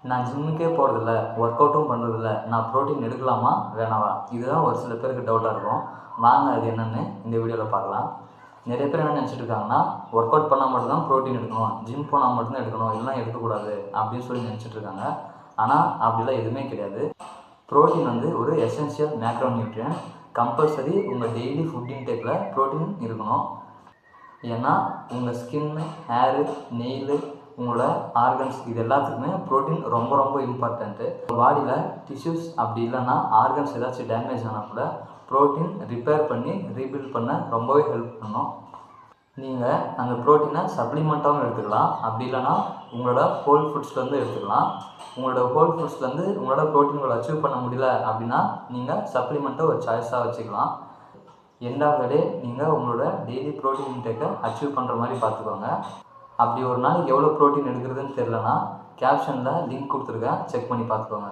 நான் ஜிம்முக்கே போகிறதில்ல, ஒர்க் அவுட்டும் பண்ணுறதில்ல, நான் ப்ரோட்டீன் எடுக்கலாமா வேணாவா? இதுதான் ஒரு சில பேருக்கு டவுட்டாக இருக்கும். வாங்க அது என்னென்னு இந்த வீடியோவில் பார்க்கலாம். நிறைய பேர் என்ன நினச்சிட்டு இருக்காங்கன்னா, ஒர்க் அவுட் பண்ணால் மட்டும்தான் ப்ரோட்டீன் எடுக்கணும், ஜிம் போனால் மட்டும்தான் எடுக்கணும், இல்லைனா எடுக்கக்கூடாது அப்படின்னு சொல்லி நினச்சிட்டு இருக்காங்க. ஆனால் அப்படிலாம் எதுவுமே கிடையாது. ப்ரோட்டீன் வந்து ஒரு எசென்ஷியல் மேக்ரோ நியூட்ரியன்ட். கம்பல்சரி உங்கள் டெய்லி ஃபுட் இன்டேக்கில் ப்ரோட்டீன் இருக்கணும். ஏன்னா உங்கள் ஸ்கின்னு, ஹேரு, நெயில், உங்களோட ஆர்கன்ஸ் இது எல்லாத்துக்குமே ப்ரோட்டீன் ரொம்ப ரொம்ப இம்பார்ட்டண்ட்டு. பாடியில் டிஷ்யூஸ் அப்படி இல்லைன்னா ஆர்கன்ஸ் ஏதாச்சும் டேமேஜ் ஆனால் கூட ப்ரோட்டீன் ரிப்பேர் பண்ணி ரீபில்ட் பண்ண ரொம்பவே ஹெல்ப் பண்ணும். நீங்கள் அந்த ப்ரோட்டீனை சப்ளிமெண்ட்டாகவும் எடுத்துக்கலாம், அப்படி இல்லைனா உங்களோட ஹோல் ஃபுட்ஸ்லேருந்து எடுத்துக்கலாம். உங்களோட ஹோல் ஃபுட்ஸ்லேருந்து உங்களோட ப்ரோட்டீன்களை அச்சீவ் பண்ண முடியல அப்படின்னா நீங்கள் சப்ளிமெண்ட்டை ஒரு சாய்ஸாக வச்சுக்கலாம். எண்ட் ஆஃப் த டே நீங்கள் உங்களோட டெய்லி ப்ரோட்டீன் இன்டேக்கை அச்சீவ் பண்ணுற மாதிரி பார்த்துக்கோங்க. அப்படி ஒரு நாளைக்கு எவ்வளோ ப்ரோட்டீன் எடுக்கிறதுன்னு தெரிலனா கேப்ஷனில் லிங்க் கொடுத்துருக்கேன், செக் பண்ணி பார்த்துக்கோங்க.